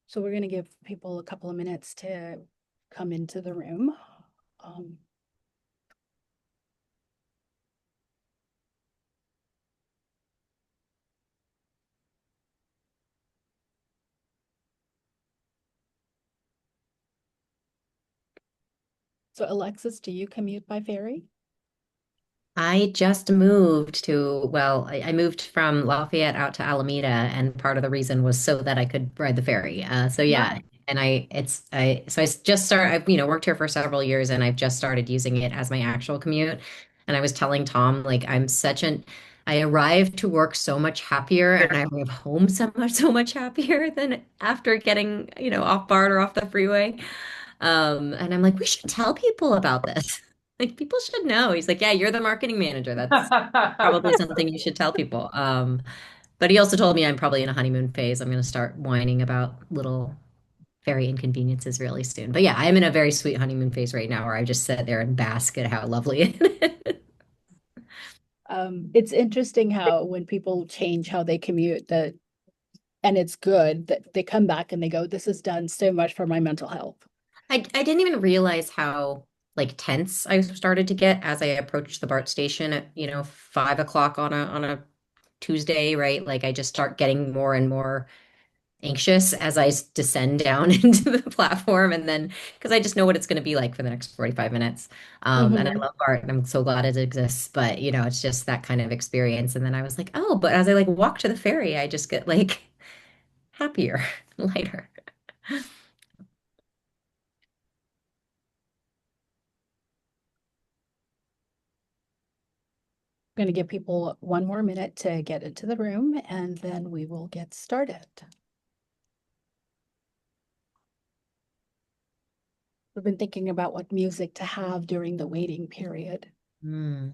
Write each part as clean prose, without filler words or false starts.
So we're going to give people a couple of minutes to come into the room. Um, so Alexis, do you commute by ferry? I just moved I moved from Lafayette out to Alameda, and part of the reason was so that I could ride the ferry. So yeah, Wow. and I just started, I've, worked here for several years and I've just started using it as my actual commute. And I was telling Tom, like, I arrive to work so much happier and I arrive home so much happier than after getting, off BART or off the freeway. And I'm like, we should tell people about this. Like, people should know. He's like, yeah, you're the marketing manager. That's probably something you should tell people. But he also told me I'm probably in a honeymoon phase. I'm going to start whining about little very inconveniences really soon. But yeah, I'm in a very sweet honeymoon phase right now where I just sit there and bask at how lovely it is. It's interesting how when people change how they commute, that and it's good that they come back and they go, "This has done so much for my mental health." I didn't even realize how like tense I started to get as I approached the BART station at, 5 o'clock on a Tuesday, right? Like I just start getting more and more anxious as I descend down into the platform. And then, because I just know what it's going to be like for the next 45 minutes. And I Mhm. love art and I'm so glad it exists. But, it's just that kind of experience. And then I was like, oh, but as I like walk to the ferry, I just get like happier, lighter. I'm going to give people one more minute to get into the room and then we will get started. We've been thinking about what music to have during the waiting period. Mm.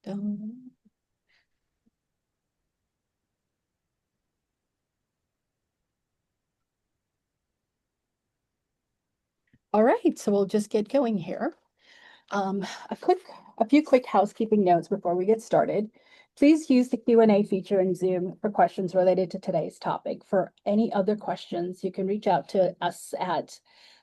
Dun. All right, so we'll just get going here. Um, a quick, a few quick housekeeping notes before we get started. Please use the Q&A feature in Zoom for questions related to today's topic. For any other questions, you can reach out to us at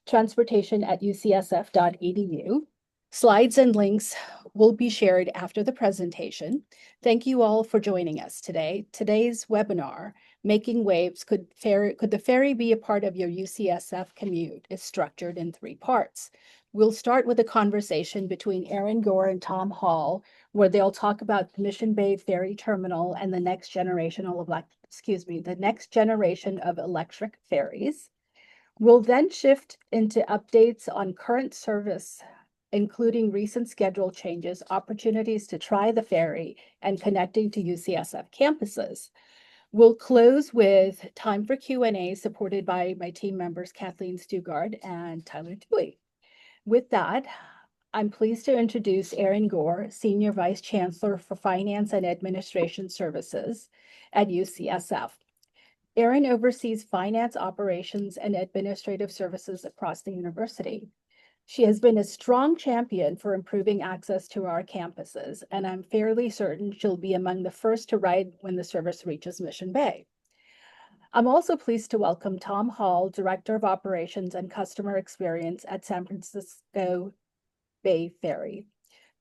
transportation@ucsf.edu. Slides and links will be shared after the presentation. Thank you all for joining us today. Today's webinar, Making Waves, could the ferry be a part of your UCSF commute, is structured in three parts. We'll start with a conversation between Erin Gore and Tom Hall, where they'll talk about the Mission Bay Ferry Terminal and the next generation of electric ferries. We'll then shift into updates on current service, including recent schedule changes, opportunities to try the ferry, and connecting to UCSF campuses. We'll close with time for Q&A supported by my team members, Kathleen Stugard and Tyler Dewey. With that, I'm pleased to introduce Erin Gore, Senior Vice Chancellor for Finance and Administration Services at UCSF. Erin oversees finance operations and administrative services across the university. She has been a strong champion for improving access to our campuses, and I'm fairly certain she'll be among the first to ride when the service reaches Mission Bay. I'm also pleased to welcome Tom Hall, Director of Operations and Customer Experience at San Francisco Bay Ferry.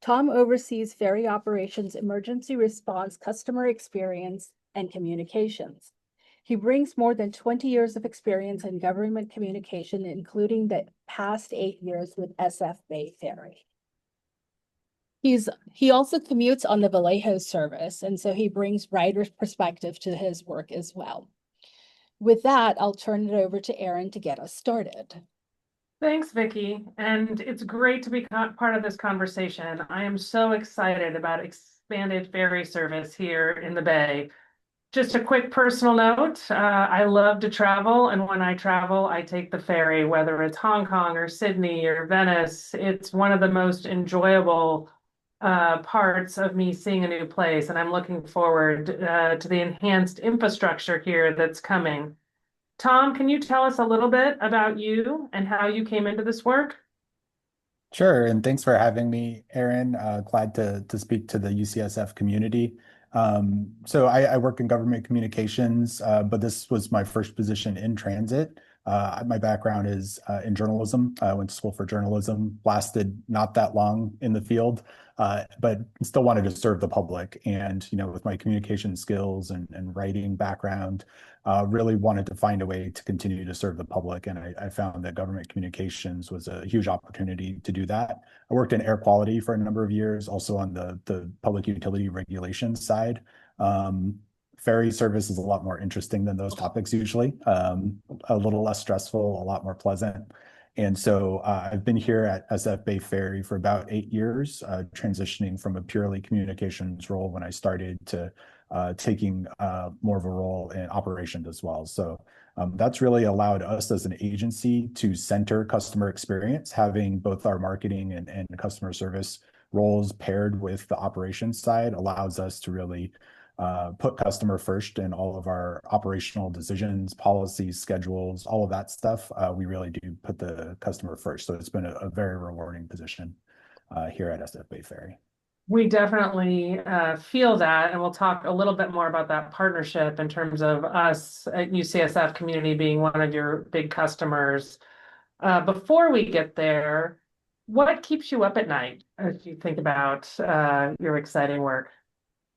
Tom oversees ferry operations, emergency response, customer experience, and communications. He brings more than 20 years of experience in government communication, including the past 8 years with SF Bay Ferry. He also commutes on the Vallejo service, and so he brings rider's perspective to his work as well. With that, I'll turn it over to Erin to get us started. Thanks, Vicky. And it's great to be part of this conversation. I am so excited about expanded ferry service here in the Bay. Just a quick personal note, I love to travel, and when I travel, I take the ferry, whether it's Hong Kong or Sydney or Venice. It's one of the most enjoyable parts of me seeing a new place, and I'm looking forward to the enhanced infrastructure here that's coming. Tom, can you tell us a little bit about you and how you came into this work? Sure, and thanks for having me, Erin. Glad to speak to the UCSF community. So I work in government communications, but this was my first position in transit. My background is in journalism. I went to school for journalism, lasted not that long in the field, but still wanted to serve the public. And, with my communication skills and writing background, really wanted to find a way to continue to serve the public. And I found that government communications was a huge opportunity to do that. I worked in air quality for a number of years, also on the public utility regulations side. Ferry service is a lot more interesting than those topics usually. A little less stressful, a lot more pleasant. And so I've been here at SF Bay Ferry for about 8 years, transitioning from a purely communications role when I started to taking more of a role in operations as well. So that's really allowed us as an agency to center customer experience, having both our marketing and customer service roles paired with the operations side allows us to really put customer first in all of our operational decisions, policies, schedules, all of that stuff. We really do put the customer first. So it's been a very rewarding position here at SF Bay Ferry. We definitely feel that, and we'll talk a little bit more about that partnership in terms of us at UCSF community being one of your big customers. Before we get there, what keeps you up at night as you think about your exciting work?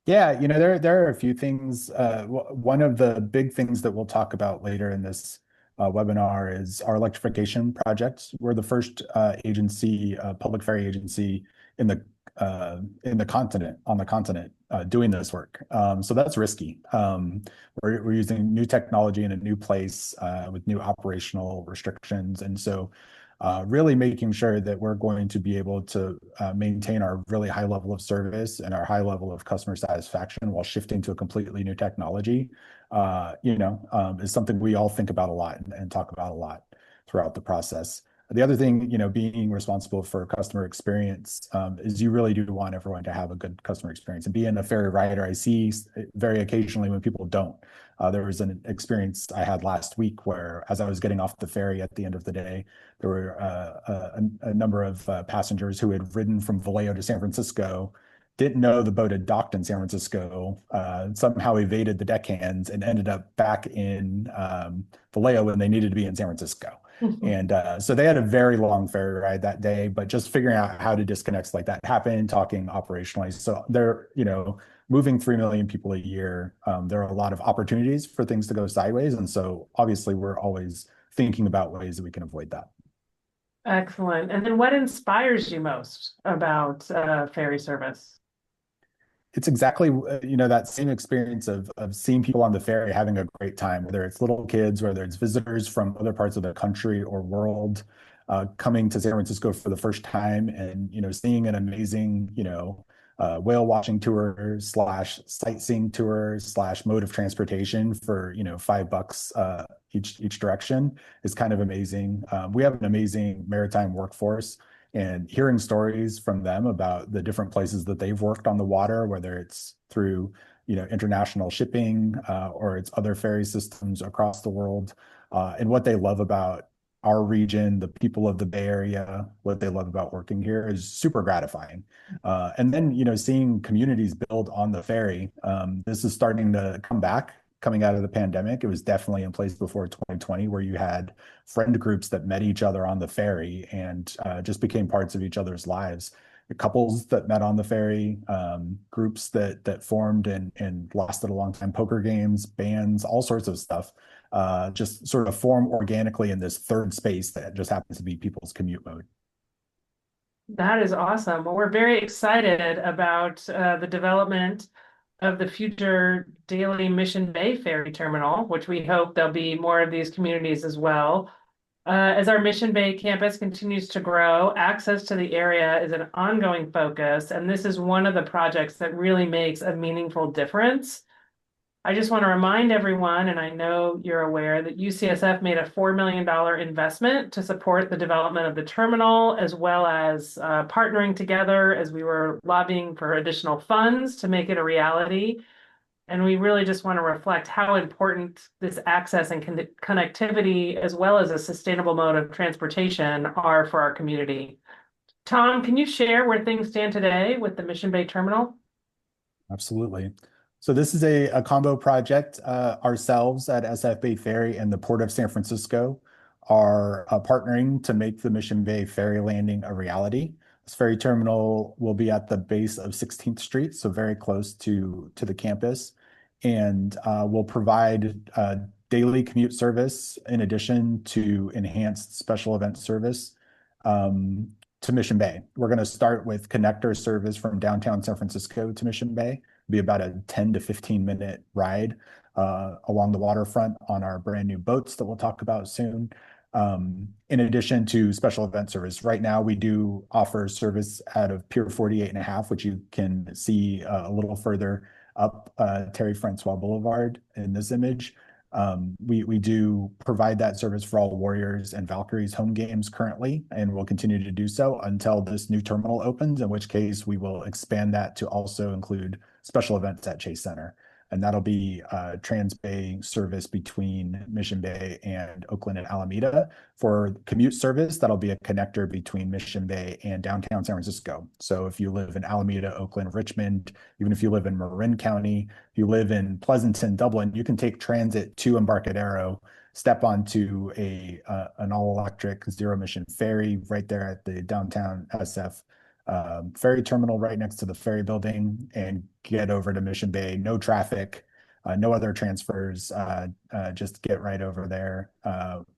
Yeah, there are a few things. One of the big things that we'll talk about later in this webinar is our electrification projects. We're the first agency, public ferry agency in the continent, on the continent, doing this work. So that's risky. We're using new technology in a new place with new operational restrictions, and so really making sure that we're going to be able to maintain our really high level of service and our high level of customer satisfaction while shifting to a completely new technology, is something we all think about a lot and talk about a lot throughout the process. The other thing, being responsible for customer experience is you really do want everyone to have a good customer experience. And being a ferry rider, I see very occasionally when people don't. There was an experience I had last week where, as I was getting off the ferry at the end of the day, there were a number of passengers who had ridden from Vallejo to San Francisco, didn't know the boat had docked in San Francisco, somehow evaded the deckhands and ended up back in Vallejo when they needed to be in San Francisco. And so they had a very long ferry ride that day, but just figuring out how to disconnects like that happen, talking operationally. So they're, moving 3 million people a year. There are a lot of opportunities for things to go sideways. And so obviously we're always thinking about ways that we can avoid that. Excellent. And then what inspires you most about ferry service? It's exactly, that same experience of seeing people on the ferry having a great time, whether it's little kids, whether it's visitors from other parts of the country or world, coming to San Francisco for the first time and, seeing an amazing, whale watching tour / sightseeing tour / mode of transportation for, $5 each direction is kind of amazing. We have an amazing maritime workforce. And hearing stories from them about the different places that they've worked on the water, whether it's through, international shipping or it's other ferry systems across the world, and what they love about our region, the people of the Bay Area, what they love about working here is super gratifying. And then, seeing communities build on the ferry, this is starting to come back. Coming out of the pandemic, it was definitely in place before 2020, where you had friend groups that met each other on the ferry and just became parts of each other's lives. The couples that met on the ferry, groups that formed and lasted a long time, poker games, bands, all sorts of stuff, just sort of form organically in this third space that just happens to be people's commute mode. That is awesome. Well, we're very excited about the development of the future daily Mission Bay Ferry Terminal, which we hope there'll be more of these communities as well. As our Mission Bay campus continues to grow, access to the area is an ongoing focus, and this is one of the projects that really makes a meaningful difference. I just want to remind everyone, and I know you're aware, that UCSF made a $4 million investment to support the development of the terminal, as well as partnering together as we were lobbying for additional funds to make it a reality. And we really just want to reflect how important this access and connectivity, as well as a sustainable mode of transportation, are for our community. Tom, can you share where things stand today with the Mission Bay Terminal? Absolutely. So this is a combo project. Ourselves at SF Bay Ferry and the Port of San Francisco are partnering to make the Mission Bay Ferry landing a reality. This ferry terminal will be at the base of 16th Street, so very close to the campus, and will provide daily commute service in addition to enhanced special event service to Mission Bay. We're going to start with connector service from downtown San Francisco to Mission Bay. Be about a 10 to 15-minute ride along the waterfront on our brand new boats that we'll talk about soon. In addition to special event service, right now we do offer service out of Pier 48.5, which you can see a little further up Terry Francois Boulevard in this image. We do provide that service for all Warriors and Valkyries home games currently, and we'll continue to do so until this new terminal opens, in which case we will expand that to also include special events at Chase Center. And that'll be Trans-Bay service between Mission Bay and Oakland and Alameda. For commute service, that'll be a connector between Mission Bay and downtown San Francisco. So if you live in Alameda, Oakland, Richmond, even if you live in Marin County, if you live in Pleasanton, Dublin, you can take transit to Embarcadero, step onto an all-electric zero-emission ferry right there at the downtown SF ferry terminal right next to the ferry building and get over to Mission Bay. No traffic, no other transfers, just get right over there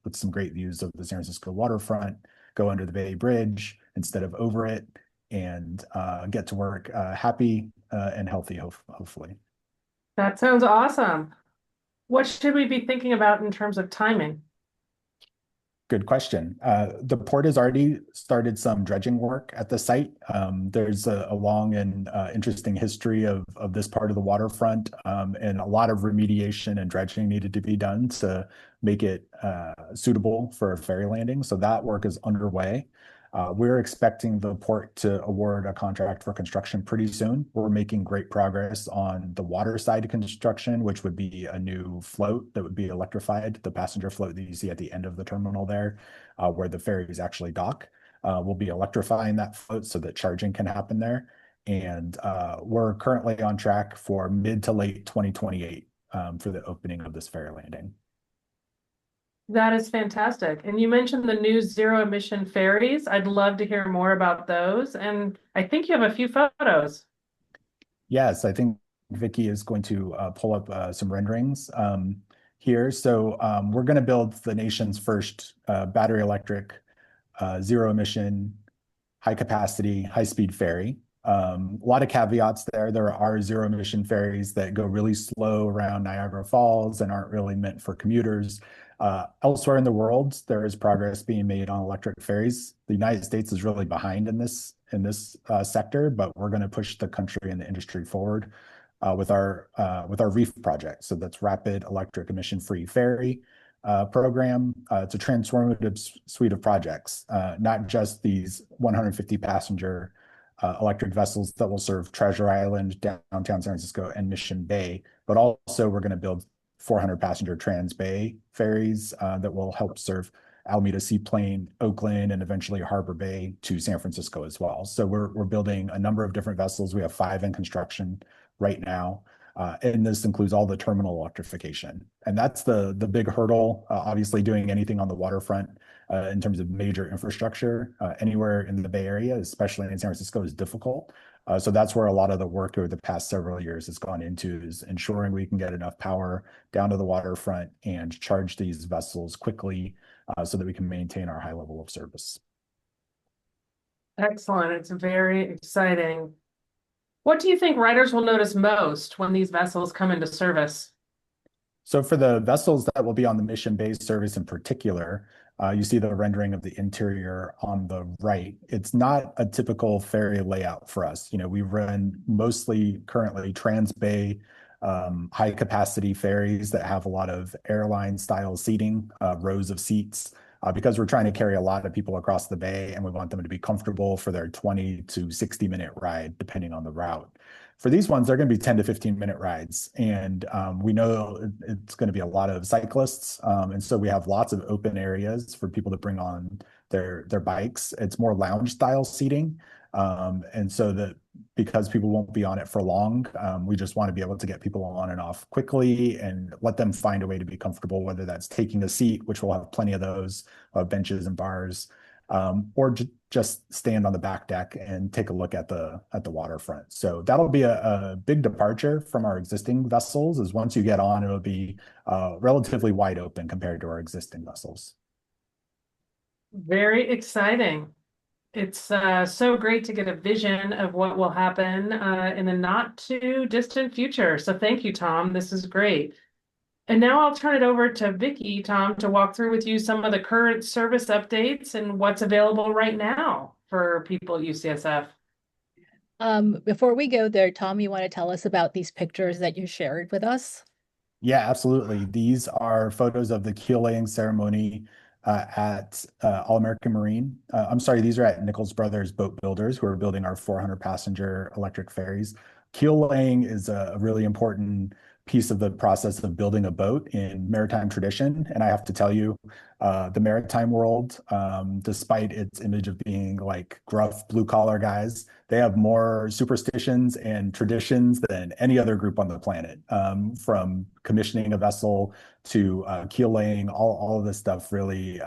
with some great views of the San Francisco waterfront, go under the Bay Bridge instead of over it, and get to work happy and healthy, hopefully. That sounds awesome. What should we be thinking about in terms of timing? Good question. The port has already started some dredging work at the site. There's a long and interesting history of this part of the waterfront, and a lot of remediation and dredging needed to be done to make it suitable for a ferry landing. So that work is underway. We're expecting the port to award a contract for construction pretty soon. We're making great progress on the water side of construction, which would be a new float that would be electrified. The passenger float that you see at the end of the terminal there, where the ferries actually dock. We'll be electrifying that float so that charging can happen there. And we're currently on track for mid to late 2028 for the opening of this ferry landing. That is fantastic. And you mentioned the new zero emission ferries. I'd love to hear more about those. And I think you have a few photos. Yes, I think Vicky is going to pull up some renderings here. So we're going to build the nation's first battery electric, zero emission, high capacity, high speed ferry. A lot of caveats there. There are zero emission ferries that go really slow around Niagara Falls and aren't really meant for commuters. Elsewhere in the world, there is progress being made on electric ferries. The United States is really behind in this sector, but we're going to push the country and the industry forward with our REEF project. So that's Rapid Electric Emission Free Ferry program. It's a transformative suite of projects, not just these 150 passenger electric vessels that will serve Treasure Island, downtown San Francisco, and Mission Bay, but also we're going to build 400 passenger Trans-Bay ferries that will help serve Alameda Seaplane, Oakland, and eventually Harbor Bay to San Francisco as well. So we're building a number of different vessels. We have 5 in construction right now. And this includes all the terminal electrification. And that's the big hurdle. Obviously, doing anything on the waterfront in terms of major infrastructure anywhere in the Bay Area, especially in San Francisco, is difficult. So that's where a lot of the work over the past several years has gone into, is ensuring we can get enough power down to the waterfront and charge these vessels quickly so that we can maintain our high level of service. Excellent. It's very exciting. What do you think riders will notice most when these vessels come into service? So for the vessels that will be on the Mission Bay service in particular, you see the rendering of the interior on the right. It's not a typical ferry layout for us. You know, we run mostly currently Trans-Bay high capacity ferries that have a lot of airline style seating, rows of seats, because we're trying to carry a lot of people across the bay and we want them to be comfortable for their 20 to 60-minute ride, depending on the route. For these ones, they're going to be 10 to 15-minute rides. And we know it's going to be a lot of cyclists. And so we have lots of open areas for people to bring on their bikes. It's more lounge style seating. And so the because people won't be on it for long. We just want to be able to get people on and off quickly and let them find a way to be comfortable, whether that's taking a seat, which we'll have plenty of those, benches and bars, or just stand on the back deck and take a look at the waterfront. So that'll be a big departure from our existing vessels. Is once you get on, it'll be relatively wide open compared to our existing vessels. Very exciting. It's so great to get a vision of what will happen in the not too distant future. So thank you, Tom. This is great. And now I'll turn it over to Vicky, Tom, to walk through with you some of the current service updates and what's available right now for people at UCSF. Before we go there, Tom, you want to tell us about these pictures that you shared with us? Yeah, absolutely. These are photos of the keel laying ceremony at All American Marine. I'm sorry, these are at Nichols Brothers Boat Builders, who are building our 400 passenger electric ferries. Keel laying is a really important piece of the process of building a boat in maritime tradition. And I have to tell you, the maritime world, despite its image of being like gruff blue collar guys, they have more superstitions and traditions than any other group on the planet. From commissioning a vessel to keel laying, all of this stuff really,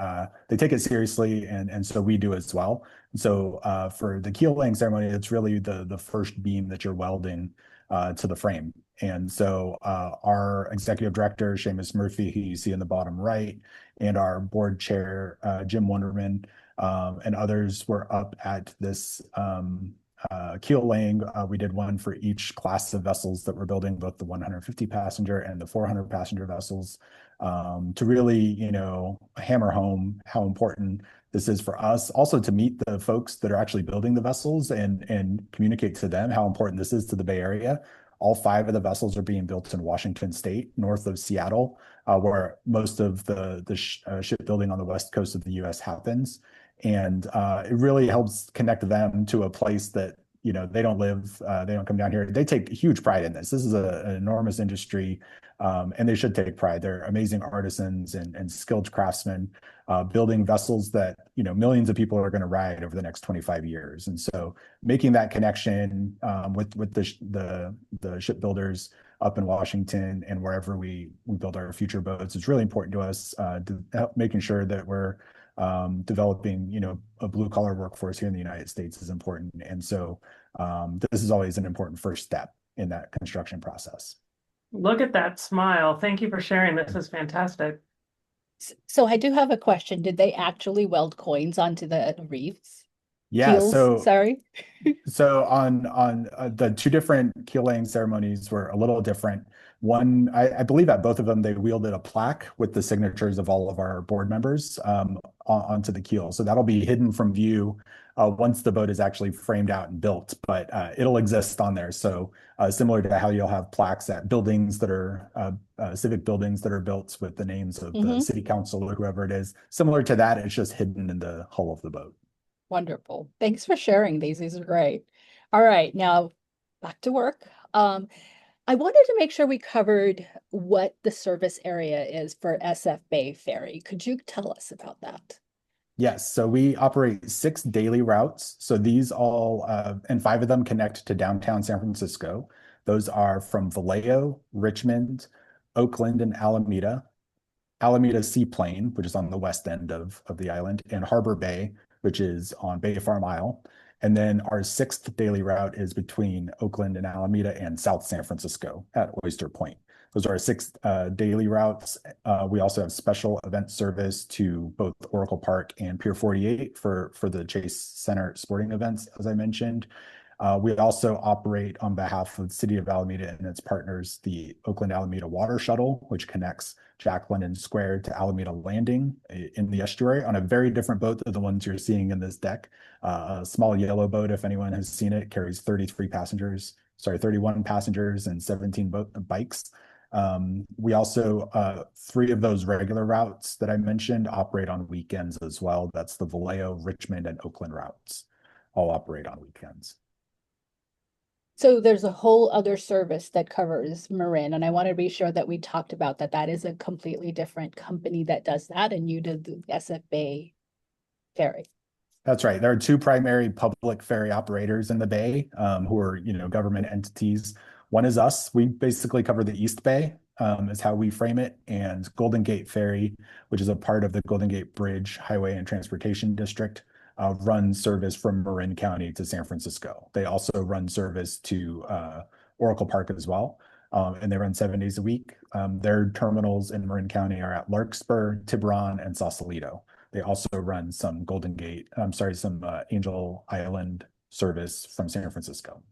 they take it seriously, and so we do as well. So for the keel laying ceremony, it's really the first beam that you're welding to the frame. And so our executive director, Seamus Murphy, who you see in the bottom right, and our board chair, Jim Wonderman, and others were up at this keel laying. We did one for each class of vessels that we're building, both the 150 passenger and the 400 passenger vessels, to really, hammer home how important this is for us. Also to meet the folks that are actually building the vessels and communicate to them how important this is to the Bay Area. All 5 of the vessels are being built in Washington State, north of Seattle, where most of the shipbuilding on the west coast of the U.S. happens. And it really helps connect them to a place that, they don't live, they don't come down here. They take huge pride in this. This is an enormous industry, and they should take pride. They're amazing artisans and skilled craftsmen, building vessels that, millions of people are going to ride over the next 25 years. And so making that connection with the shipbuilders up in Washington and wherever we build our future boats is really important to us, making sure that we're developing, a blue collar workforce here in the United States is important. And so this is always an important first step in that construction process. Look at that smile. Thank you for sharing. This is fantastic. So I do have a question. Did they actually weld coins onto the reefs? Yeah, Keels, sorry. So on the 2 different keel laying ceremonies were a little different. One, I believe at both of them, they wielded a plaque with the signatures of all of our board members onto the keel. So that'll be hidden from view once the boat is actually framed out and built, but it'll exist on there. So similar to how you'll have plaques at buildings that are civic buildings that are built with the names of the city council or whoever it is, similar to that, it's just hidden in the hull of the boat. Wonderful. Thanks for sharing these. These are great. All right, now back to work. I wanted to make sure we covered what the service area is for SF Bay Ferry. Could you tell us about that? Yes, so we operate 6 daily routes. So these all, and 5 of them connect to downtown San Francisco. Those are from Vallejo, Richmond, Oakland, and Alameda. Alameda Seaplane, which is on the west end of the island, and Harbor Bay, which is on Bay Farm Isle. And then our 6th daily route is between Oakland and Alameda and South San Francisco at Oyster Point. Those are our 6 daily routes. We also have special event service to both Oracle Park and Pier 48 for the Chase Center sporting events, as I mentioned. We also operate on behalf of the City of Alameda and its partners, the Oakland Alameda Water Shuttle, which connects Jack London Square to Alameda Landing in the estuary on a very different boat than the ones you're seeing in this deck. A small yellow boat, if anyone has seen it, carries 31 passengers and 17 bikes. We also, 3 of those regular routes that I mentioned operate on weekends as well. That's the Vallejo, Richmond, and Oakland routes. All operate on weekends. So there's a whole other service that covers Marin, and I want to be sure that we talked about that. That is a completely different company that does that, and you did the SF Bay Ferry. That's right. There are two primary public ferry operators in the Bay, who are, government entities. One is us. We basically cover the East Bay, is how we frame it, and Golden Gate Ferry, which is a part of the Golden Gate Bridge Highway and Transportation District, runs service from Marin County to San Francisco. They also run service to Oracle Park as well, and they run 7 days a week. Their terminals in Marin County are at Larkspur, Tiburon, and Sausalito. They also run some some Angel Island service from San Francisco.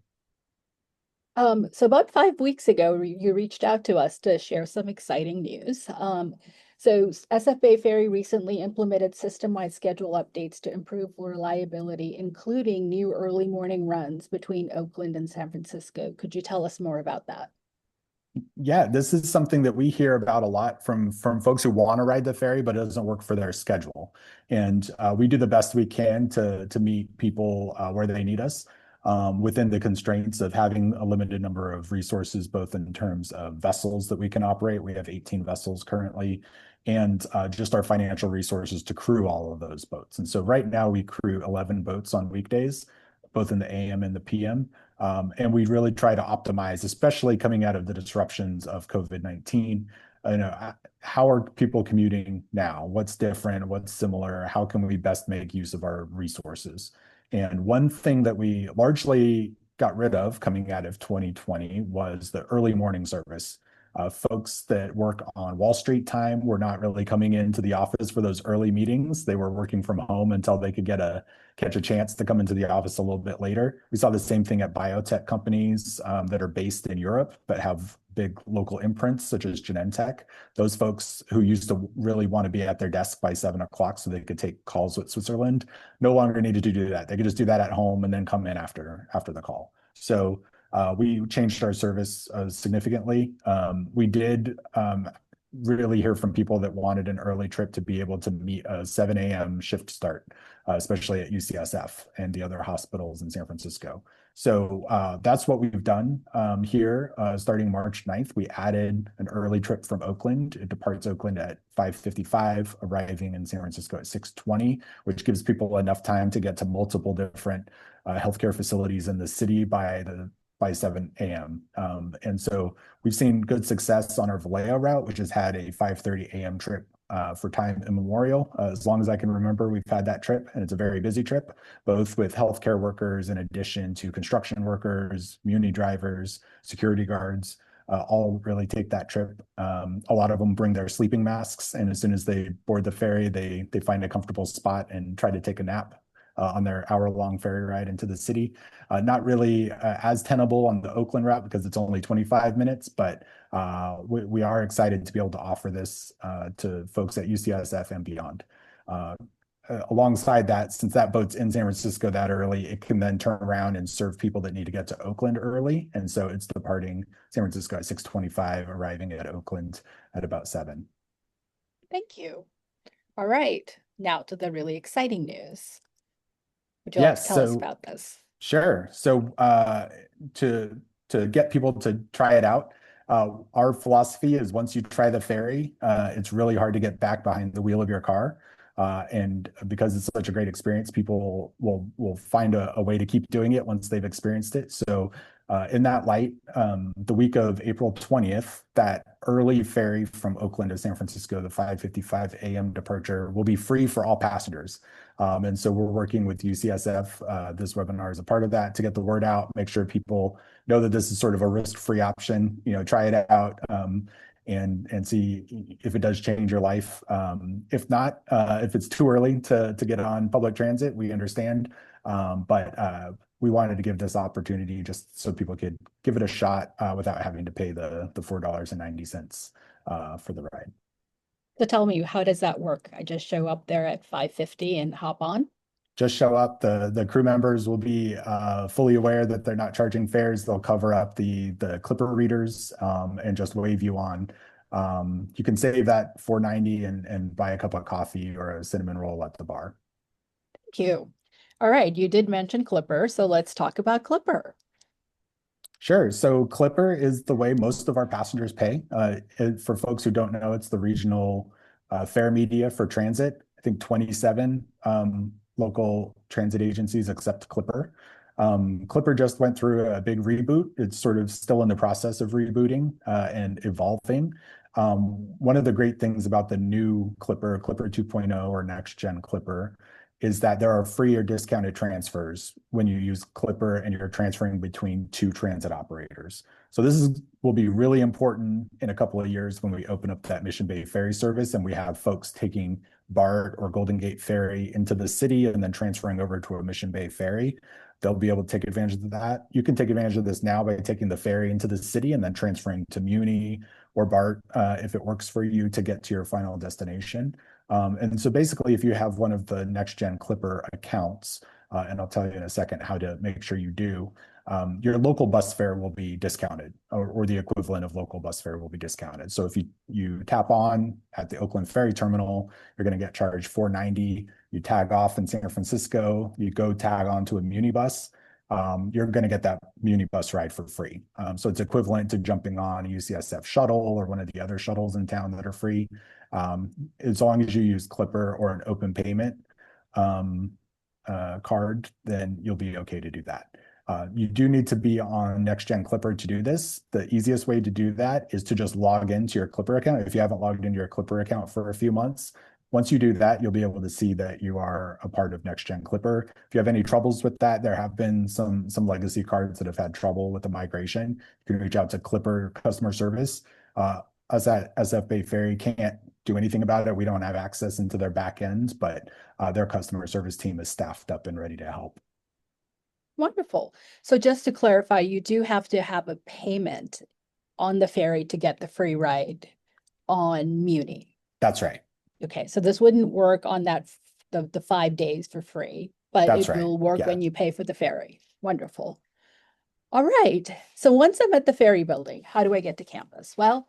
So about 5 weeks ago, you reached out to us to share some exciting news. So SF Bay Ferry recently implemented system-wide schedule updates to improve reliability, including new early morning runs between Oakland and San Francisco. Could you tell us more about that? Yeah, this is something that we hear about a lot from folks who want to ride the ferry, but it doesn't work for their schedule. And we do the best we can to meet people where they need us, within the constraints of having a limited number of resources, both in terms of vessels that we can operate. We have 18 vessels currently, and just our financial resources to crew all of those boats. And so right now we crew 11 boats on weekdays, both in the AM and the PM. And we really try to optimize, especially coming out of the disruptions of COVID-19. How are people commuting now? What's different? What's similar? How can we best make use of our resources? And one thing that we largely got rid of coming out of 2020 was the early morning service. Folks that work on Wall Street time were not really coming into the office for those early meetings. They were working from home until they could catch a chance to come into the office a little bit later. We saw the same thing at biotech companies that are based in Europe but have big local imprints such as Genentech. Those folks who used to really want to be at their desk by 7 o'clock so they could take calls with Switzerland no longer needed to do that. They could just do that at home and then come in after the call. So we changed our service significantly. We did really hear from people that wanted an early trip to be able to meet a 7 a.m. shift start, especially at UCSF and the other hospitals in San Francisco. So that's what we've done here. Starting March 9th, we added an early trip from Oakland. It departs Oakland at 5:55, arriving in San Francisco at 6:20, which gives people enough time to get to multiple different healthcare facilities in the city by 7 a.m. And so we've seen good success on our Vallejo route, which has had a 5:30 a.m. trip for time immemorial. As long as I can remember, we've had that trip, and it's a very busy trip, both with healthcare workers in addition to construction workers, muni drivers, security guards, all really take that trip. A lot of them bring their sleeping masks, and as soon as they board the ferry, they find a comfortable spot and try to take a nap on their hour-long ferry ride into the city. Not really as tenable on the Oakland route because it's only 25 minutes, but we are excited to be able to offer this to folks at UCSF and beyond. Alongside that, since that boat's in San Francisco that early, it can then turn around and serve people that need to get to Oakland early. And so it's departing San Francisco at 6:25, arriving at Oakland at about 7. Thank you. All right, now to the really exciting news. Would you like to tell us about this? Sure. So to get people to try it out, our philosophy is once you try the ferry, it's really hard to get back behind the wheel of your car. And because it's such a great experience, people will find a way to keep doing it once they've experienced it. So in that light, the week of April 20th, that early ferry from Oakland to San Francisco, the 5:55 a.m. departure, will be free for all passengers. And so we're working with UCSF. This webinar is a part of that to get the word out, make sure people know that this is sort of a risk-free option. Try it out and see if it does change your life. If not, if it's too early to get on public transit, we understand. But we wanted to give this opportunity just so people could give it a shot without having to pay the $4.90 for the ride. So tell me, how does that work? I just show up there at 5:50 and hop on? Just show up. The crew members will be fully aware that they're not charging fares. They'll cover up the Clipper readers and just wave you on. You can save that $4.90 and buy a cup of coffee or a cinnamon roll at the bar. Thank you. All right, you did mention Clipper, so let's talk about Clipper. Sure. So Clipper is the way most of our passengers pay. For folks who don't know, it's the regional fare media for transit. I think 27 local transit agencies except Clipper. Clipper just went through a big reboot. It's sort of still in the process of rebooting and evolving. One of the great things about the new Clipper, Clipper 2.0 or next gen Clipper, is that there are free or discounted transfers when you use Clipper and you're transferring between two transit operators. So will be really important in a couple of years when we open up that Mission Bay Ferry service and we have folks taking BART or Golden Gate Ferry into the city and then transferring over to a Mission Bay Ferry. They'll be able to take advantage of that. You can take advantage of this now by taking the ferry into the city and then transferring to Muni or BART if it works for you to get to your final destination. And so basically, if you have one of the next gen Clipper accounts, and I'll tell you in a second how to make sure you do, your local bus fare will be discounted, or the equivalent of local bus fare will be discounted. So if you tap on at the Oakland Ferry Terminal, you're going to get charged $4.90. You tag off in San Francisco, you go tag onto a Muni bus, you're going to get that Muni bus ride for free. So it's equivalent to jumping on a UCSF shuttle or one of the other shuttles in town that are free. As long as you use Clipper or an open payment card, then you'll be okay to do that. You do need to be on Next Gen Clipper to do this. The easiest way to do that is to just log into your Clipper account. If you haven't logged into your Clipper account for a few months, once you do that, you'll be able to see that you are a part of Next Gen Clipper. If you have any troubles with that, there have been some legacy cards that have had trouble with the migration. You can reach out to Clipper customer service. Us at SF Bay Ferry can't do anything about it. We don't have access into their back end, but their customer service team is staffed up and ready to help. Wonderful. So just to clarify, you do have to have a payment on the ferry to get the free ride on Muni. That's right. Okay, so this wouldn't work on the 5 days for free, but That's it right. will work Yeah. when you pay for the ferry. Wonderful. All right. So once I'm at the ferry building, how do I get to campus? Well,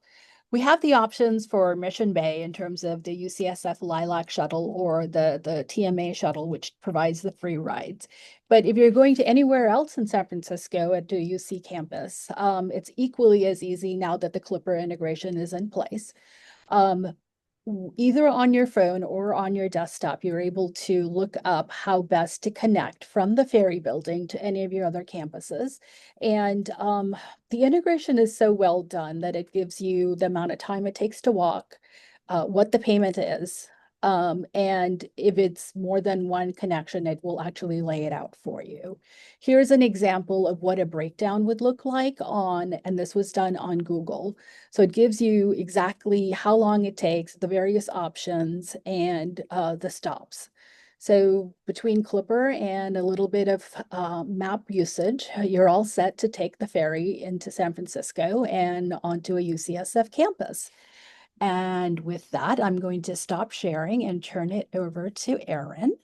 we have the options for Mission Bay in terms of the UCSF Lilac shuttle or the TMA shuttle, which provides the free rides. But if you're going to anywhere else in San Francisco at the UC campus, it's equally as easy now that the Clipper integration is in place. Either on your phone or on your desktop, you're able to look up how best to connect from the ferry building to any of your other campuses. And the integration is so well done that it gives you the amount of time it takes to walk, what the payment is, and if it's more than one connection, it will actually lay it out for you. Here's an example of what a breakdown would look like and this was done on Google. So it gives you exactly how long it takes, the various options, and the stops. So between Clipper and a little bit of map usage, you're all set to take the ferry into San Francisco and onto a UCSF campus. And with that, I'm going to stop sharing and turn it over to Erin.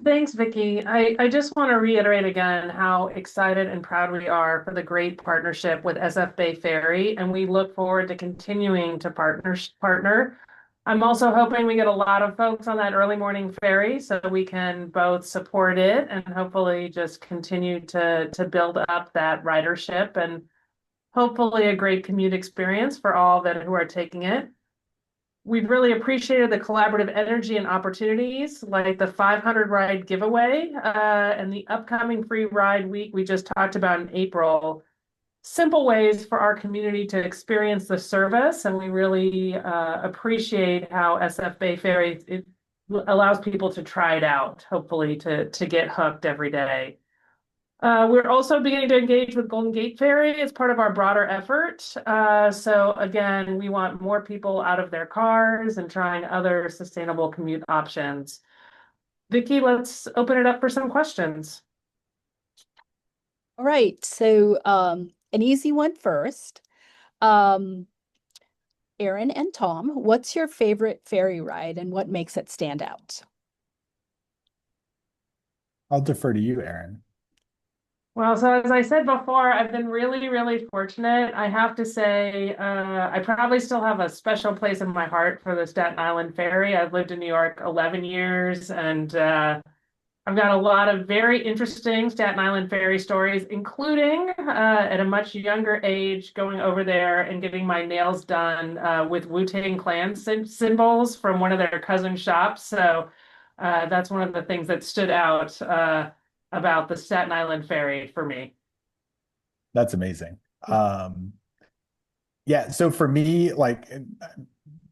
Thanks, Vicki. I just want to reiterate again how excited and proud we are for the great partnership with SF Bay Ferry, and we look forward to continuing to partner. I'm also hoping we get a lot of folks on that early morning ferry so we can both support it and hopefully just continue to build up that ridership and hopefully a great commute experience for all who are taking it. We've really appreciated the collaborative energy and opportunities like the 500 ride giveaway and the upcoming free ride week we just talked about in April. Simple ways for our community to experience the service, and we really appreciate how SF Bay Ferry it allows people to try it out, hopefully to get hooked every day. We're also beginning to engage with Golden Gate Ferry as part of our broader effort. So again, we want more people out of their cars and trying other sustainable commute options. Vicki, let's open it up for some questions. All right, so an easy one first. Erin and Tom, what's your favorite ferry ride and what makes it stand out? I'll defer to you, Erin. Well, so as I said before, I've been really, really fortunate. I have to say, I probably still have a special place in my heart for the Staten Island Ferry. I've lived in New York 11 years, and I I've got a lot of very interesting Staten Island ferry stories, including at a much younger age going over there and getting my nails done with Wu-Tang Clan symbols from one of their cousin shops. So that's one of the things that stood out about the Staten Island ferry for me. That's amazing. Yeah, so for me, like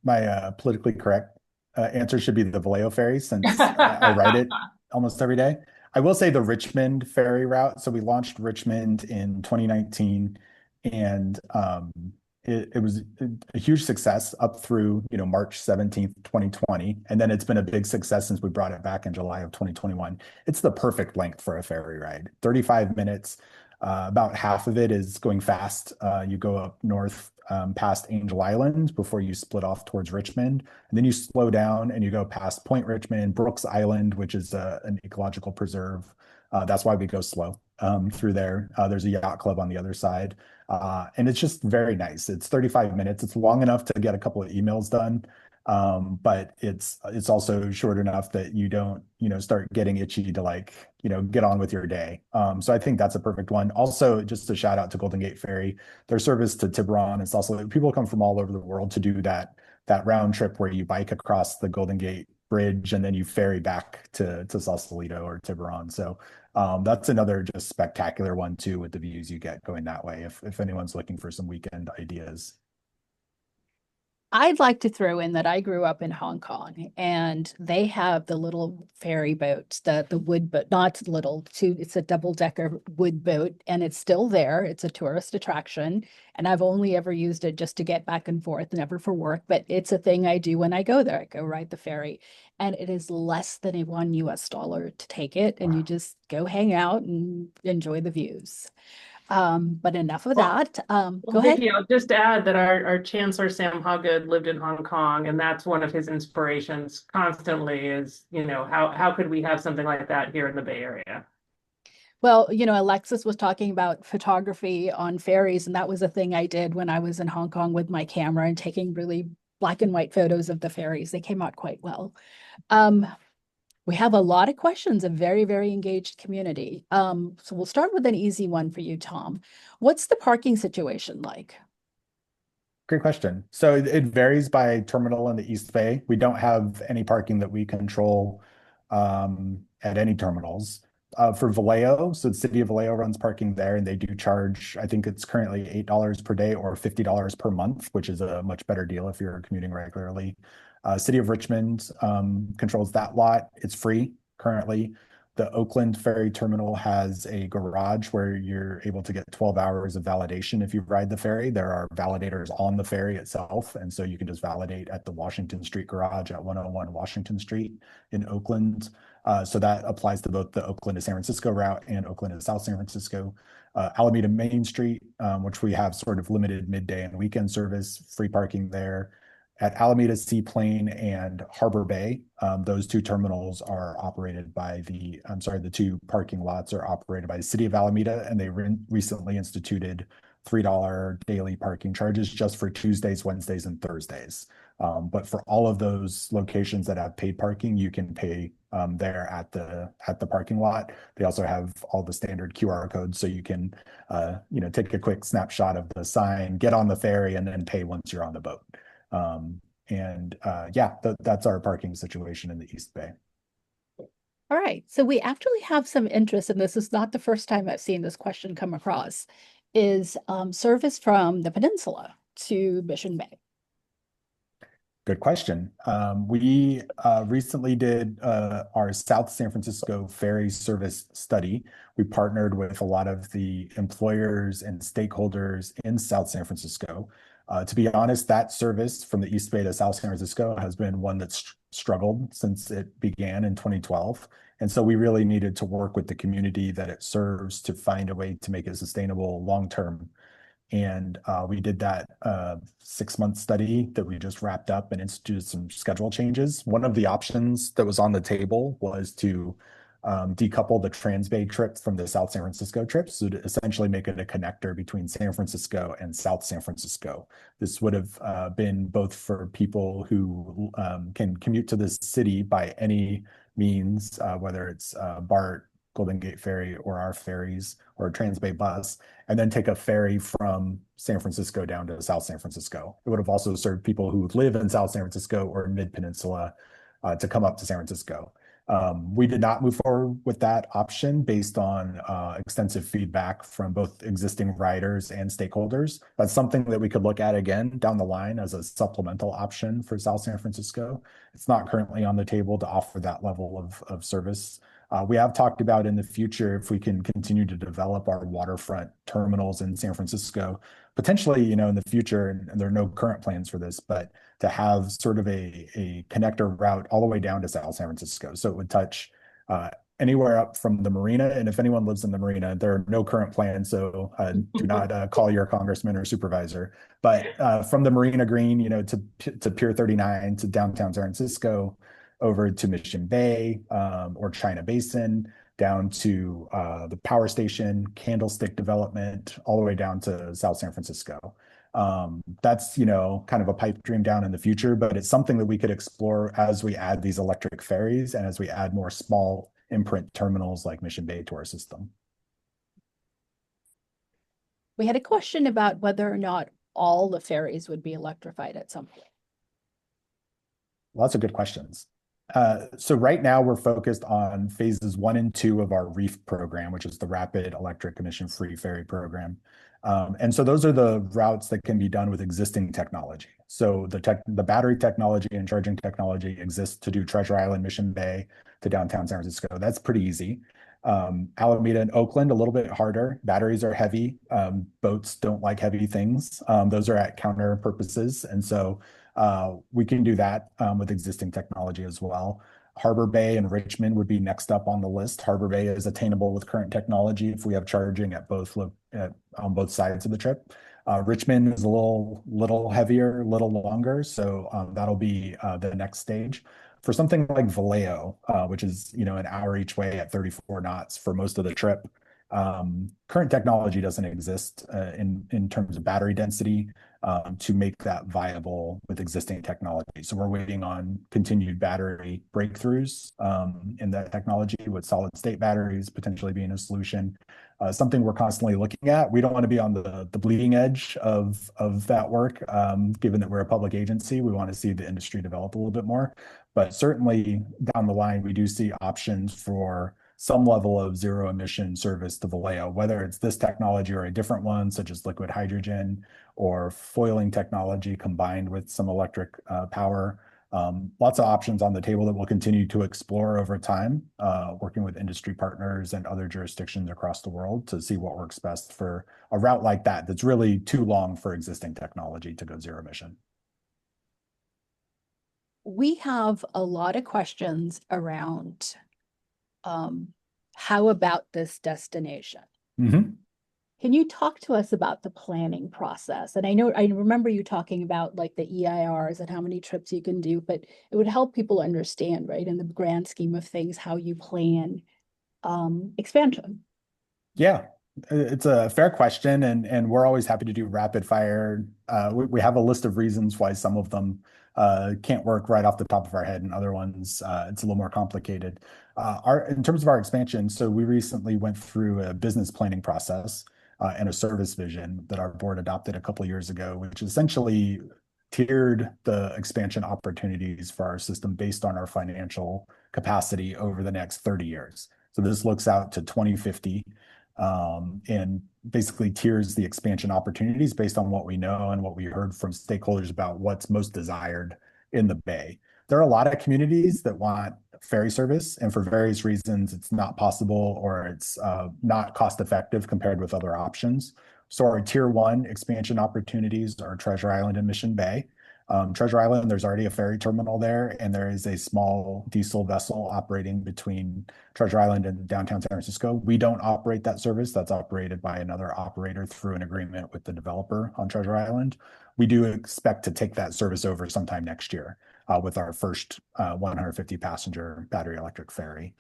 my politically correct answer should be the Vallejo ferry since I ride it almost every day. I will say the Richmond ferry route. So we launched Richmond in 2019 and it was a huge success up through, March 17th, 2020. And then it's been a big success since we brought it back in July of 2021. It's the perfect length for a ferry ride, 35 minutes. About half of it is going fast. You go up north past Angel Island before you split off towards Richmond. And then you slow down and you go past Point Richmond, Brooks Island, which is an ecological preserve. That's why we go slow through there. There's a yacht club on the other side. And it's just very nice. It's 35 minutes. It's long enough to get a couple of emails done. But it's also short enough that you don't, start getting itchy to like, get on with your day. So I think that's a perfect one. Also, just a shout out to Golden Gate Ferry, their service to Tiburon. It's also people come from all over the world to do that round trip where you bike across the Golden Gate Bridge and then you ferry back to Sausalito or Tiburon. So that's another just spectacular one too, with the views you get going that way. If anyone's looking for some weekend ideas. I'd like to throw in that I grew up in Hong Kong and they have the little ferry boats, the wood boat, not little, it's a double-decker wood boat and it's still there. It's a tourist attraction and I've only ever used it just to get back and forth, never for work, but it's a thing I do when I go there. I go ride the ferry and it is less than $1 US to take it and you just go hang out and enjoy the views. But enough of that. Go ahead. Vicki, I'll just add that our Chancellor Sam Hoggood lived in Hong Kong, and that's one of his inspirations constantly is, how could we have something like that here in the Bay Area? Well, Alexis was talking about photography on ferries, and that was a thing I did when I was in Hong Kong with my camera and taking really black and white photos of the ferries. They came out quite well. We have a lot of questions, a very, very engaged community. So we'll start with an easy one for you, Tom. What's the parking situation like? Great question. So it varies by terminal in the East Bay. We don't have any parking that we control at any terminals. For Vallejo, so the city of Vallejo runs parking there and they do charge, I think it's currently $8 per day or $50 per month, which is a much better deal if you're commuting regularly. City of Richmond controls that lot. It's free currently. The Oakland Ferry Terminal has a garage where you're able to get 12 hours of validation if you ride the ferry. There are validators on the ferry itself, and so you can just validate at the Washington Street garage at 101 Washington Street in Oakland. So that applies to both the Oakland to San Francisco route and Oakland to South San Francisco. Alameda Main Street, which we have sort of limited midday and weekend service, free parking there. At Alameda Seaplane and Harbor Bay, those two terminals are operated by the two parking lots are operated by the city of Alameda, and they recently instituted $3 daily parking charges just for Tuesdays, Wednesdays, and Thursdays. But for all of those locations that have paid parking, you can pay there at the parking lot. They also have all the standard QR codes, so you can take a quick snapshot of the sign, get on the ferry, and then pay once you're on the boat. That's our parking situation in the East Bay. All right, so we actually have some interest, and this is not the first time I've seen this question come across, is service from the peninsula to Mission Bay. Good question. We recently did our South San Francisco ferry service study. We partnered with a lot of the employers and stakeholders in South San Francisco. To be honest, that service from the East Bay to South San Francisco has been one that's struggled since it began in 2012. And so we really needed to work with the community that it serves to find a way to make it sustainable long-term. And we did that 6-month study that we just wrapped up and instituted some schedule changes. One of the options that was on the table was to decouple the Transbay trip from the South San Francisco trip, so to essentially make it a connector between San Francisco and South San Francisco. This would have been both for people who can commute to the city by any means, whether it's BART, Golden Gate Ferry, or our ferries, or a Trans-Bay bus, and then take a ferry from San Francisco down to South San Francisco. It would have also served people who live in South San Francisco or Mid-Peninsula to come up to San Francisco. We did not move forward with that option based on extensive feedback from both existing riders and stakeholders. That's something that we could look at again down the line as a supplemental option for South San Francisco. It's not currently on the table to offer that level of service. We have talked about in the future if we can continue to develop our waterfront terminals in San Francisco, potentially, in the future, and there are no current plans for this, but to have sort of a connector route all the way down to South San Francisco. So it would touch anywhere up from the marina. And if anyone lives in the marina, there are no current plans. So do not call your congressman or supervisor. But from the Marina Green, to Pier 39, to downtown San Francisco, over to Mission Bay or China Basin, down to the power station, Candlestick Development, all the way down to South San Francisco. That's, kind of a pipe dream down in the future, but it's something that we could explore as we add these electric ferries and as we add more small imprint terminals like Mission Bay to our system. We had a question about whether or not all the ferries would be electrified at some point. Lots of good questions. So right now we're focused on phases 1 and 2 of our REEF program, which is the Rapid Electric Emission-Free Ferry Program. And so those are the routes that can be done with existing technology. So the battery technology and charging technology exists to do Treasure Island, Mission Bay to downtown San Francisco. That's pretty easy. Alameda and Oakland, a little bit harder. Batteries are heavy. Boats don't like heavy things. Those are at counter purposes. And so we can do that with existing technology as well. Harbor Bay and Richmond would be next up on the list. Harbor Bay is attainable with current technology if we have charging at on both sides of the trip. Richmond is a little heavier, a little longer, so that'll be the next stage. For something like Vallejo, which is an hour each way at 34 knots for most of the trip, current technology doesn't exist in terms of battery density to make that viable with existing technology. So we're waiting on continued battery breakthroughs in that technology, with solid state batteries potentially being a solution. Something we're constantly looking at. We don't want to be on the bleeding edge of that work, given that we're a public agency. We want to see the industry develop a little bit more. But certainly down the line, we do see options for some level of zero emission service to Vallejo, whether it's this technology or a different one, such as liquid hydrogen or foiling technology combined with some electric power. Lots of options on the table that we'll continue to explore over time, working with industry partners and other jurisdictions across the world to see what works best for a route like that that's really too long for existing technology to go zero emission. We have a lot of questions around how about this destination? Mm-hmm. Can you talk to us about the planning process? And I remember you talking about like the EIRs and how many trips you can do, but it would help people understand, right, in the grand scheme of things, how you plan expansion. Yeah, it's a fair question, and we're always happy to do rapid fire. We have a list of reasons why some of them can't work right off the top of our head, and other ones it's a little more complicated. In terms of our expansion, so we recently went through a business planning process and a service vision that our board adopted a couple of years ago, which essentially tiered the expansion opportunities for our system based on our financial capacity over the next 30 years. So this looks out to 2050 and basically tiers the expansion opportunities based on what we know and what we heard from stakeholders about what's most desired in the Bay. There are a lot of communities that want ferry service, and for various reasons, it's not possible or it's not cost effective compared with other options. So our tier 1 expansion opportunities are Treasure Island and Mission Bay. Treasure Island, there's already a ferry terminal there, and there is a small diesel vessel operating between Treasure Island and downtown San Francisco. We don't operate that service. That's operated by another operator through an agreement with the developer on Treasure Island. We do expect to take that service over sometime next year with our first 150 passenger battery electric ferry.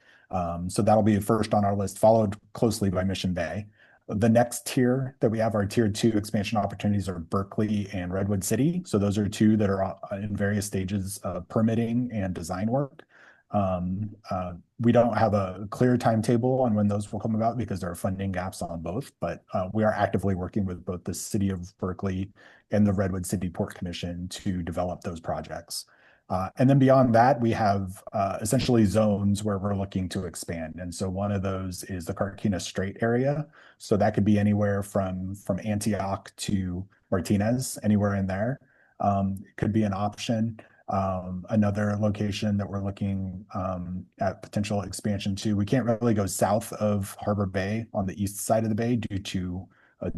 So that'll be first on our list, followed closely by Mission Bay. The next tier that we have, our tier 2 expansion opportunities, are Berkeley and Redwood City. So those are two that are in various stages of permitting and design work. We don't have a clear timetable on when those will come about because there are funding gaps on both, but we are actively working with both the City of Berkeley and the Redwood City Port Commission to develop those projects. And then beyond that, we have essentially zones where we're looking to expand. And so one of those is the Carquinez Strait area. So that could be anywhere from Antioch to Martinez, anywhere in there. Could be an option. Another location that we're looking at potential expansion to, we can't really go south of Harbor Bay on the east side of the bay due to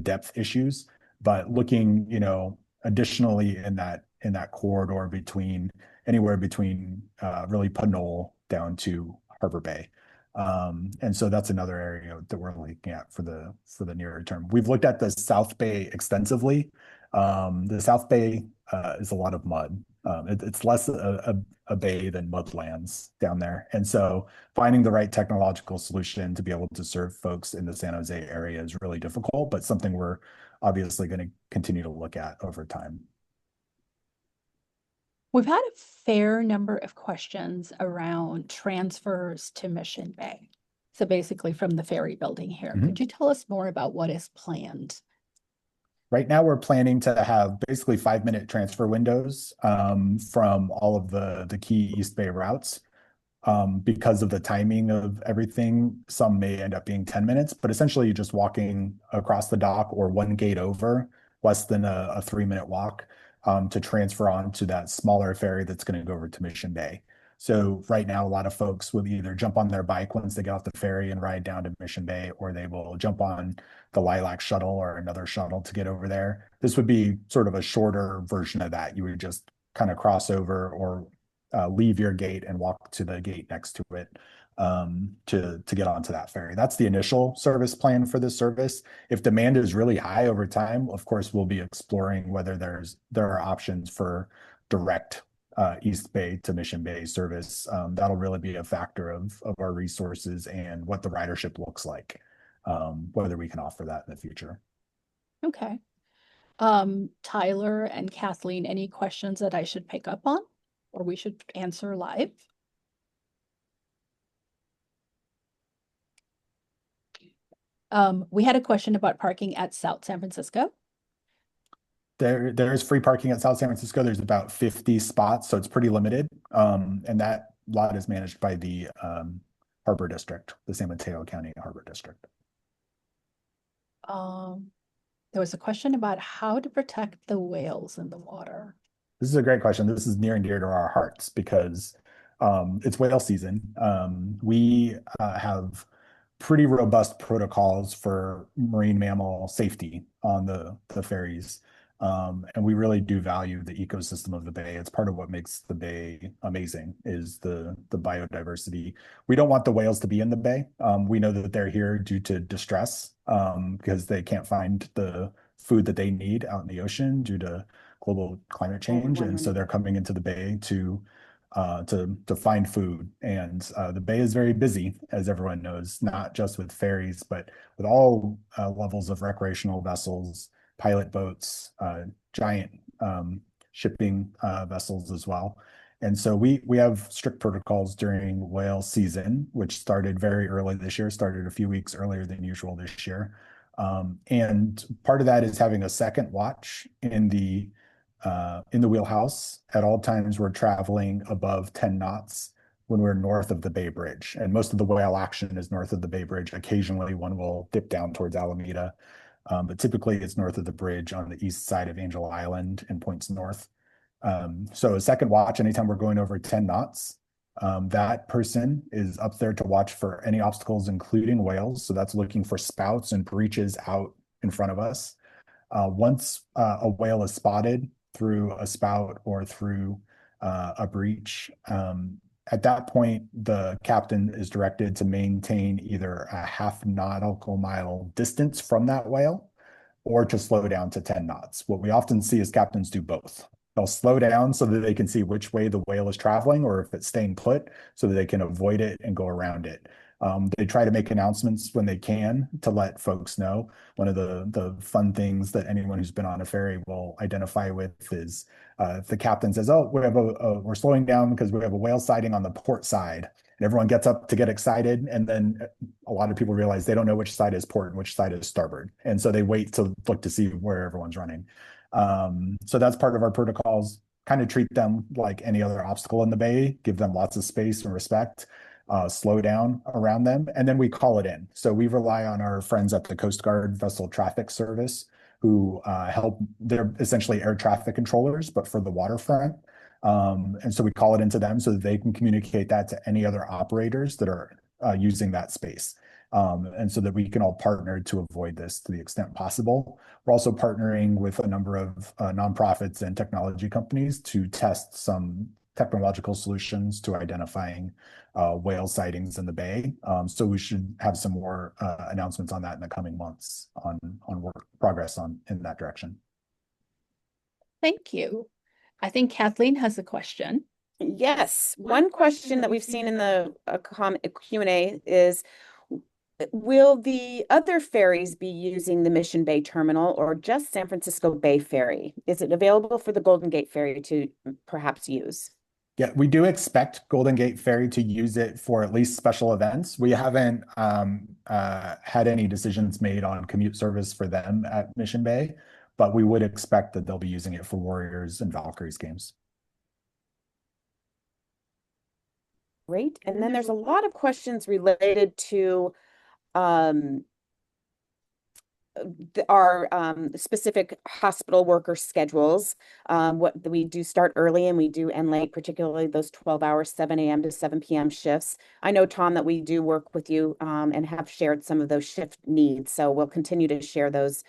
depth issues, but looking, additionally in that corridor between anywhere between really Pinole down to Harbor Bay. And so that's another area that we're looking at for the nearer term. We've looked at the South Bay extensively. The South Bay is a lot of mud. It's less a bay than mudlands down there. And so finding the right technological solution to be able to serve folks in the San Jose area is really difficult, but something we're obviously going to continue to look at over time. We've had a fair number of questions around transfers to Mission Bay. So basically from the ferry building here. Could you tell us more about what is planned? Right now, we're planning to have basically 5-minute transfer windows from all of the key East Bay routes. Because of the timing of everything, some may end up being 10 minutes, but essentially you're just walking across the dock or one gate over, less than a 3-minute walk to transfer on to that smaller ferry that's going to go over to Mission Bay. So right now, a lot of folks will either jump on their bike once they get off the ferry and ride down to Mission Bay, or they will jump on the Lilac shuttle or another shuttle to get over there. This would be sort of a shorter version of that. You would just kind of cross over or leave your gate and walk to the gate next to it to get onto that ferry. That's the initial service plan for this service. If demand is really high over time, of course, we'll be exploring whether there are options for direct East Bay to Mission Bay service. That'll really be a factor of our resources and what the ridership looks like, whether we can offer that in the future. Okay. Tyler and Kathleen, any questions that I should pick up on or we should answer live? We had a question about parking at South San Francisco. There is free parking at South San Francisco. There's about 50 spots, so it's pretty limited. And that lot is managed by the Harbor District, the San Mateo County Harbor District. There was a question about how to protect the whales in the water. This is a great question. This is near and dear to our hearts because it's whale season. We have pretty robust protocols for marine mammal safety on the ferries. And we really do value the ecosystem of the bay. It's part of what makes the bay amazing is the biodiversity. We don't want the whales to be in the bay. We know that they're here due to distress because they can't find the food that they need out in the ocean due to global climate change. And so they're coming into the bay to find food. And the bay is very busy, as everyone knows, not just with ferries, but with all levels of recreational vessels, pilot boats, giant shipping vessels as well. And so we have strict protocols during whale season, which started very early this year, started a few weeks earlier than usual this year. And part of that is having a second watch in the wheelhouse. At all times, we're traveling above 10 knots when we're north of the Bay Bridge. And most of the whale action is north of the Bay Bridge. Occasionally, one will dip down towards Alameda. But typically it's north of the bridge on the east side of Angel Island and points north. So a second watch, anytime we're going over 10 knots, that person is up there to watch for any obstacles, including whales. So that's looking for spouts and breaches out in front of us. Once a whale is spotted through a spout or through a breach, at that point, the captain is directed to maintain either a half nautical mile distance from that whale or to slow down to 10 knots. What we often see is captains do both. They'll slow down so that they can see which way the whale is traveling or if it's staying put so that they can avoid it and go around it. They try to make announcements when they can to let folks know. One of the fun things that anyone who's been on a ferry will identify with is if the captain says, "Oh, we're slowing down because we have a whale sighting on the port side," and everyone gets up to get excited, and then a lot of people realize they don't know which side is port and which side is starboard, and so they wait to look to see where everyone's running. So that's part of our protocols. Kind of treat them like any other obstacle in the bay, give them lots of space and respect, slow down around them, and then we call it in. So we rely on our friends at the Coast Guard Vessel Traffic Service who help. They're essentially air traffic controllers, but for the waterfront. And so we call it into them so that they can communicate that to any other operators that are using that space. And so that we can all partner to avoid this to the extent possible. We're also partnering with a number of nonprofits and technology companies to test some technological solutions to identifying whale sightings in the bay. So we should have some more announcements on that in the coming months on work progress in that direction. Thank you. I think Kathleen has a question. Yes, one question that we've seen in the Q&A is, will the other ferries be using the Mission Bay Terminal or just San Francisco Bay Ferry? Is it available for the Golden Gate Ferry to perhaps use? Yeah, we do expect Golden Gate Ferry to use it for at least special events. We haven't had any decisions made on commute service for them at Mission Bay, but we would expect that they'll be using it for Warriors and Valkyries games. Great. And then there's a lot of questions related to our specific hospital worker schedules. What we do start early and we do end late, particularly those 12-hour 7 a.m. to 7 p.m. shifts. I know, Tom, that we do work with you and have shared some of those shift needs. So we'll continue to share those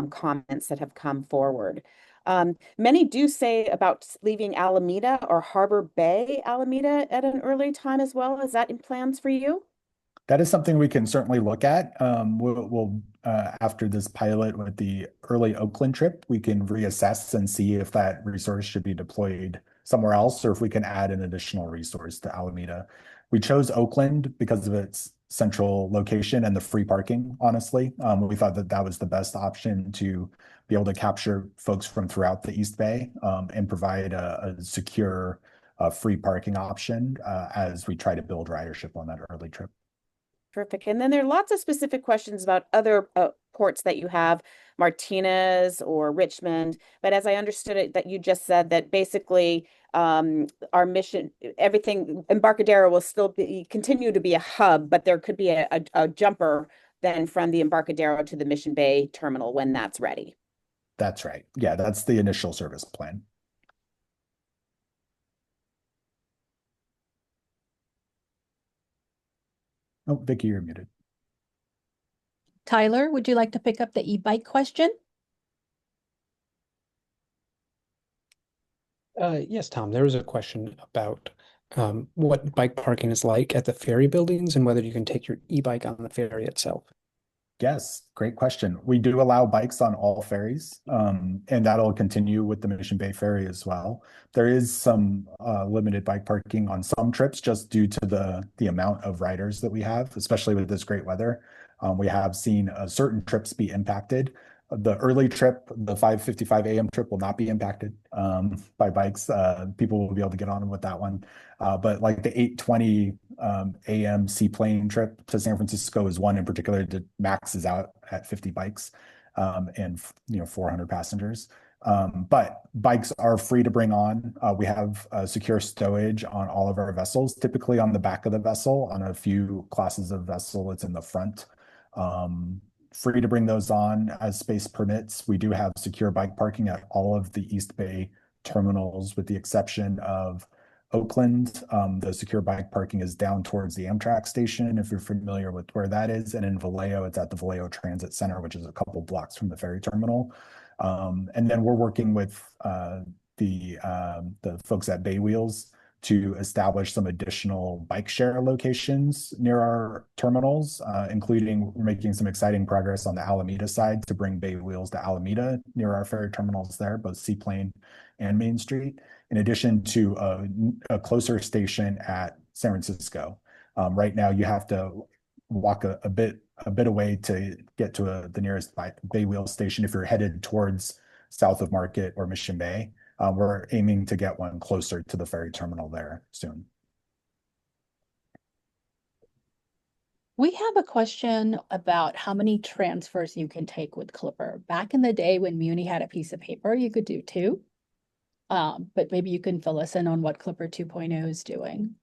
comments that have come forward. Many do say about leaving Alameda or Harbor Bay Alameda at an early time as well. Is that in plans for you? That is something we can certainly look at. We'll after this pilot with the early Oakland trip, we can reassess and see if that resource should be deployed somewhere else or if we can add an additional resource to Alameda. We chose Oakland because of its central location and the free parking, honestly. We thought that that was the best option to be able to capture folks from throughout the East Bay and provide a secure free parking option as we try to build ridership on that early trip. Perfect. And then there are lots of specific questions about other ports that you have, Martinez or Richmond. But as I understood it, that you just said that basically our mission, everything, Embarcadero will still continue to be a hub, but there could be a jumper then from the Embarcadero to the Mission Bay terminal when that's ready. That's right. Yeah, that's the initial service plan. Oh, Vicky, you're muted. Tyler, would you like to pick up the e-bike question? Yes, Tom, there was a question about what bike parking is like at the ferry buildings and whether you can take your e-bike on the ferry itself. Yes, great question. We do allow bikes on all ferries, and that'll continue with the Mission Bay Ferry as well. There is some limited bike parking on some trips just due to the amount of riders that we have, especially with this great weather. We have seen certain trips be impacted. The early trip, the 5:55 a.m. trip will not be impacted by bikes. People will be able to get on with that one. But like the 8:20 a.m. seaplane trip to San Francisco is one in particular that maxes out at 50 bikes and 400 passengers. But bikes are free to bring on. We have secure stowage on all of our vessels, typically on the back of the vessel. On a few classes of vessel, it's in the front. Free to bring those on as space permits. We do have secure bike parking at all of the East Bay terminals, with the exception of Oakland. The secure bike parking is down towards the Amtrak station, if you're familiar with where that is. And in Vallejo, it's at the Vallejo Transit Center, which is a couple blocks from the ferry terminal. And then we're working with the folks at Bay Wheels to establish some additional bike share locations near our terminals, including making some exciting progress on the Alameda side to bring Bay Wheels to Alameda near our ferry terminals there, both Seaplane and Main Street, in addition to a closer station at San Francisco. Right now, you have to walk a bit away to get to the nearest Bay Wheel station if you're headed towards south of Market or Mission Bay. We're aiming to get one closer to the ferry terminal there soon. We have a question about how many transfers you can take with Clipper. Back in the day when Muni had a piece of paper, you could do 2. But maybe you can fill us in on what Clipper 2.0 is doing.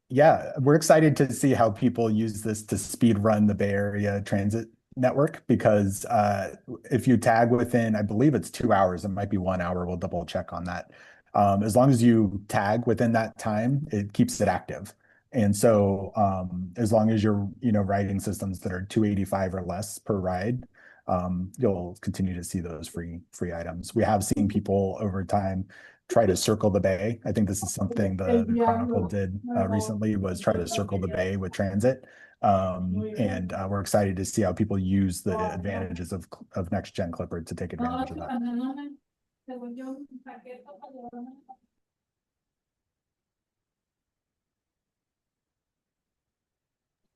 Yeah, we're excited to see how people use this to speed run the Bay Area transit network, because if you tag within, I believe it's 2 hours, it might be 1 hour, we'll double check on that. As long as you tag within that time, it keeps it active. And so as long as you're, riding systems that are 285 or less per ride, you'll continue to see those free items. We have seen people over time try to circle the bay. I think this is something the Chronicle did recently, was try to circle the bay with transit. And we're excited to see how people use the advantages of next gen Clipper to take advantage of that.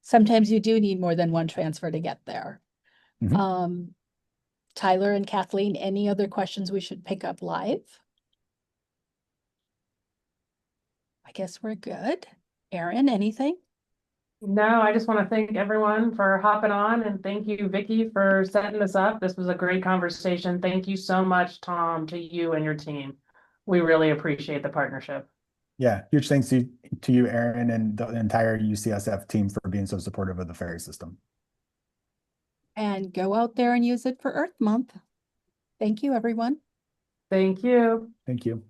Sometimes you do need more than one transfer to get there. Mhm. Tyler and Kathleen, any other questions we should pick up live? I guess we're good. Erin, anything? No, I just want to thank everyone for hopping on, and thank you, Vicky, for setting this up. This was a great conversation. Thank you so much, Tom, to you and your team. We really appreciate the partnership. Yeah, huge thanks to you, Erin, and the entire UCSF team for being so supportive of the ferry system. And go out there and use it for Earth Month. Thank you, everyone. Thank you. Thank you.